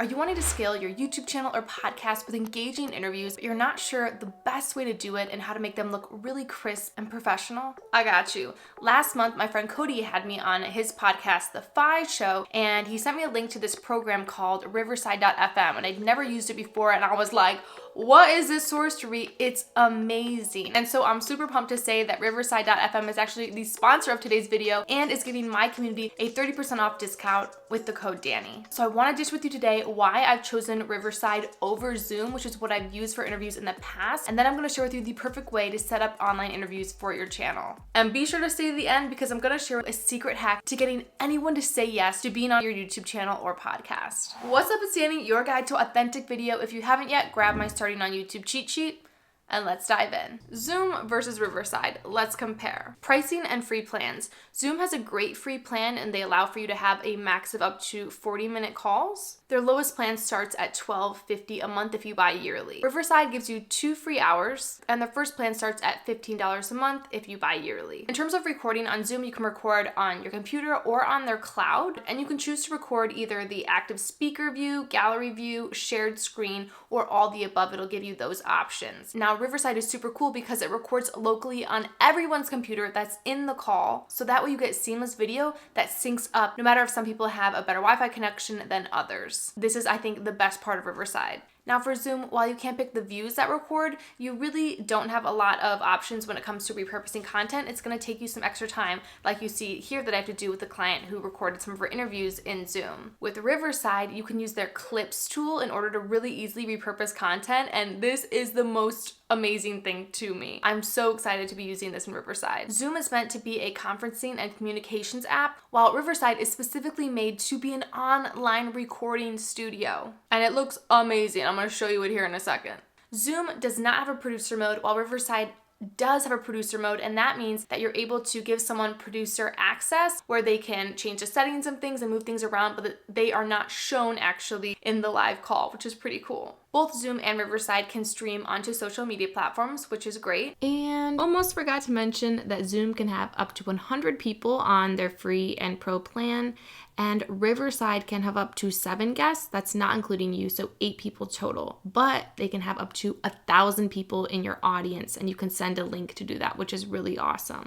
Are you wanting to scale your YouTube channel or podcast with engaging interviews, but you're not sure the best way to do it and how to make them look really crisp and professional? I got you. Last month, my friend Cody had me on his podcast, The Fi Show, and he sent me a link to this program called Riverside.fm, and I'd never used it before, and I was like, what is this sorcery? It's amazing. And so I'm super pumped to say that Riverside.fm is actually the sponsor of today's video and is giving my community a 30% off discount with the code Danie. So I want to dish with you today why I've chosen Riverside over Zoom, which is what I've used for interviews in the past. And then I'm going to share with you the perfect way to set up online interviews for your channel. And be sure to stay to the end because I'm going to share a secret hack to getting anyone to say yes to being on your YouTube channel or podcast. What's up, it's Danie, your guide to authentic video. If you haven't yet, grab my starting on YouTube cheat sheet. And let's dive in. Zoom versus Riverside. Let's compare. Pricing and free plans. Zoom has a great free plan and they allow for you to have a max of up to 40-minute calls. Their lowest plan starts at $12.50 a month if you buy yearly. Riverside gives you 2 free hours and their first plan starts at $15 a month if you buy yearly. In terms of recording on Zoom, you can record on your computer or on their cloud, and you can choose to record either the active speaker view, gallery view, shared screen, or all the above. It'll give you those options. Now, Riverside is super cool because it records locally on everyone's computer that's in the call. So that way you get seamless video that syncs up no matter if some people have a better Wi-Fi connection than others. This is, I think, the best part of Riverside. Now for Zoom, while you can't pick the views that record, you really don't have a lot of options when it comes to repurposing content. It's gonna take you some extra time, like you see here that I have to do with the client who recorded some of her interviews in Zoom. With Riverside, you can use their clips tool in order to really easily repurpose content, and this is the most amazing thing to me. I'm so excited to be using this in Riverside. Zoom is meant to be a conferencing and communications app, while Riverside is specifically made to be an online recording studio. And it looks amazing. I'm gonna show you it here in a second. Zoom does not have a producer mode, while Riverside does have a producer mode, and that means that you're able to give someone producer access where they can change the settings and things and move things around, but they are not shown actually in the live call, which is pretty cool. Both Zoom and Riverside can stream onto social media platforms, which is great. And almost forgot to mention that Zoom can have up to 100 people on their free and pro plan, and Riverside can have up to 7 guests. That's not including you, so 8 people total. But they can have up to 1,000 people in your audience, and you can send a link to do that, which is really awesome.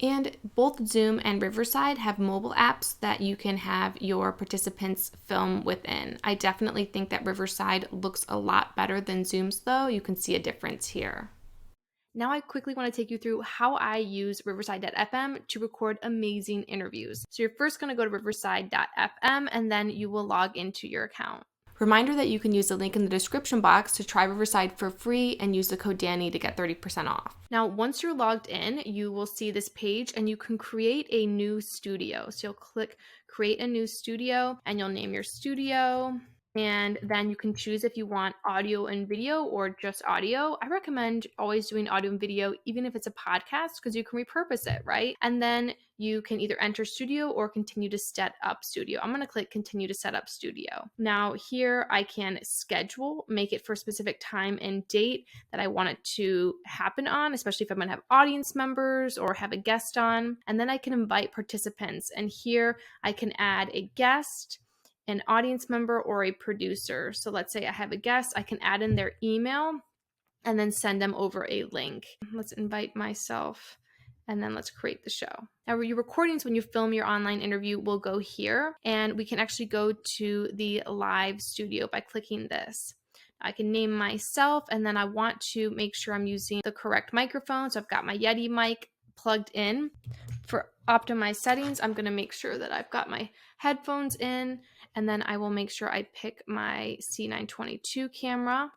And both Zoom and Riverside have mobile apps that you can have your participants film within. I definitely think that Riverside looks a lot better than Zoom's though. You can see a difference here. Now I quickly want to take you through how I use Riverside.fm to record amazing interviews. So you're first going to go to Riverside.fm and then you will log into your account. Reminder that you can use the link in the description box to try Riverside for free and use the code Danie to get 30% off. Now, once you're logged in, you will see this page and you can create a new studio. So you'll click create a new studio and you'll name your studio. And then you can choose if you want audio and video or just audio. I recommend always doing audio and video, even if it's a podcast, because you can repurpose it, right? And then you can either enter studio or continue to set up studio. I'm going to click continue to set up studio. Now here I can schedule, make it for a specific time and date that I want it to happen on, especially if I'm going to have audience members or have a guest on. And then I can invite participants. And here I can add a guest, an audience member, or a producer. So let's say I have a guest, I can add in their email and then send them over a link. Let's invite myself and then let's create the show. Now your recordings when you film your online interview will go here, and we can actually go to the live studio by clicking this. I can name myself, and then I want to make sure I'm using the correct microphone. So I've got my Yeti mic plugged in. For optimized settings, I'm going to make sure that I've got my headphones in, and then I will make sure I pick my C922 camera,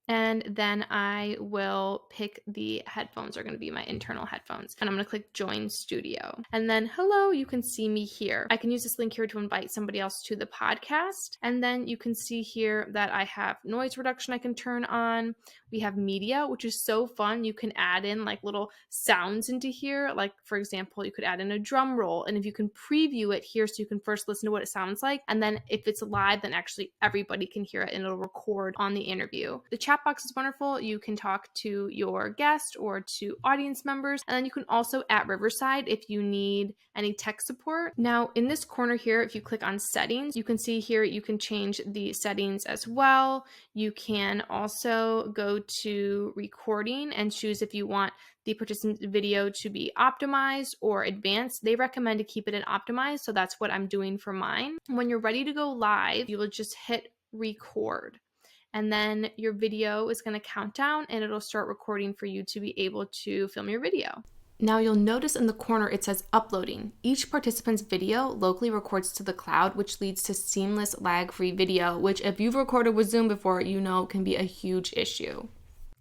and then I will pick the headphones are going to be my internal headphones, and I'm going to click join studio, and then hello, you can see me here. I can use this link here to invite somebody else to the podcast, and then you can see here that I have noise reduction I can turn on. We have media, which is so fun. You can add in like little sounds into here. Like for example, you could add in a drum roll, and if you can preview it here so you can first listen to what it sounds like, and then if it's live, then actually everybody can hear it and it'll record on the interview. The chat chat box is wonderful. You can talk to your guest or to audience members. And then you can also at Riverside if you need any tech support. Now in this corner here, if you click on settings, you can see here you can change the settings as well. You can also go to recording and choose if you want the participant video to be optimized or advanced. They recommend to keep it in optimized, so that's what I'm doing for mine. When you're ready to go live, you will just hit record. And then your video is going to count down and it'll start recording for you to be able to film your video. Now you'll notice in the corner it says uploading. Each participant's video locally records to the cloud, which leads to seamless lag-free video, which if you've recorded with Zoom before, you know can be a huge issue.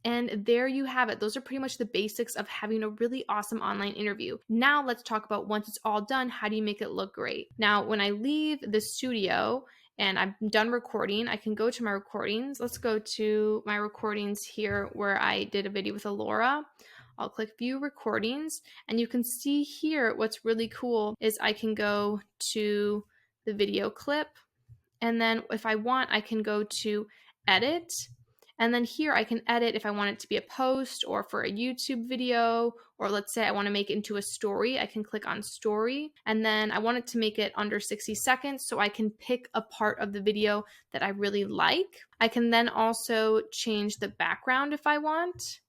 And there you have it. Those are pretty much the basics of having a really awesome online interview. Now let's talk about once it's all done, how do you make it look great? Now, when I leave the studio and I'm done recording, I can go to my recordings. Let's go to my recordings here where I did a video with Alora. I'll click view recordings and you can see here what's really cool is I can go to the video clip, and then if I want, I can go to edit. And then here I can edit if I want it to be a post or for a YouTube video, or let's say I want to make it into a story. I can click on story, and then I want it to make it under 60 seconds, so I can pick a part of the video that I really like. I can then also change the background if I want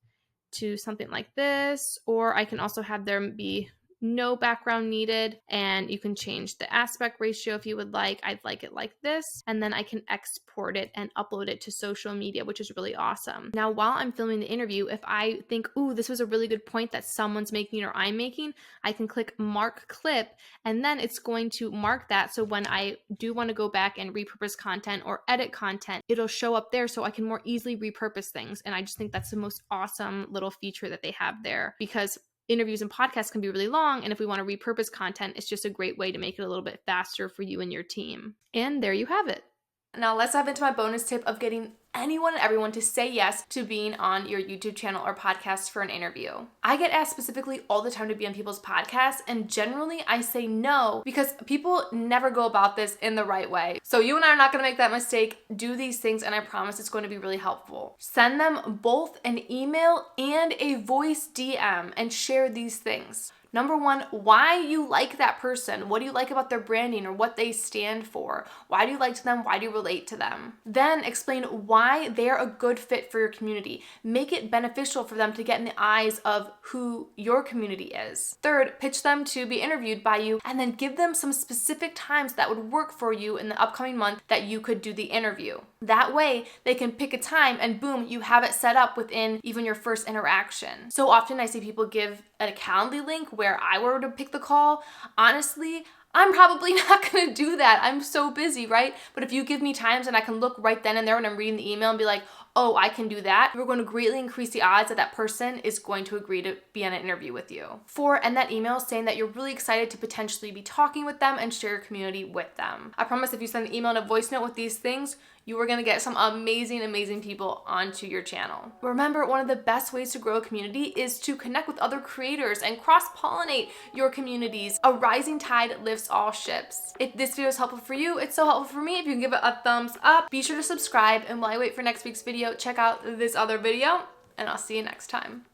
to something like this, or I can also have there be no background needed, and you can change the aspect ratio if you would like. I'd like it like this, and then I can export it and upload it to social media, which is really awesome. Now, while I'm filming the interview, if I think, ooh, this was a really good point that someone's making or I'm making, I can click mark clip, and then it's going to mark that. So when I do want to go back and repurpose content or edit content, it'll show up there so I can more easily repurpose things. And I just think that's the most awesome little feature that they have there, because interviews and podcasts can be really long, and if we want to repurpose content, it's just a great way to make it a little bit faster for you and your team. And there you have it. Now let's dive into my bonus tip of getting anyone and everyone to say yes to being on your YouTube channel or podcast for an interview. I get asked specifically all the time to be on people's podcasts, and generally I say no because people never go about this in the right way. So you and I are not going to make that mistake. Do these things and I promise it's going to be really helpful. Send them both an email and a voice DM and share these things. Number one, why you like that person. What do you like about their branding or what they stand for? Why do you like them? Why do you relate to them? Then explain why they're a good fit for your community. Make it beneficial for them to get in the eyes of who your community is. Third, pitch them to be interviewed by you, and then give them some specific times that would work for you in the upcoming month that you could do the interview. That way they can pick a time and boom, you have it set up within even your first interaction. So often I see people give a Calendly link where I were to pick the call. Honestly, I'm probably not going to do that. I'm so busy, right? But if you give me times and I can look right then and there when I'm reading the email and be like, oh, I can do that, you're going to greatly increase the odds that that person is going to agree to be on an interview with you. 4, end that email saying that you're really excited to potentially be talking with them and share your community with them. I promise if you send an email and a voice note with these things, you are going to get some amazing, amazing people onto your channel. Remember, one of the best ways to grow a community is to connect with other creators and cross-pollinate your communities. A rising tide lifts all ships. If this video is helpful for you, it's so helpful for me. If you can give it a thumbs up, be sure to subscribe, and while I wait for next week's video, check out this other video, and I'll see you next time.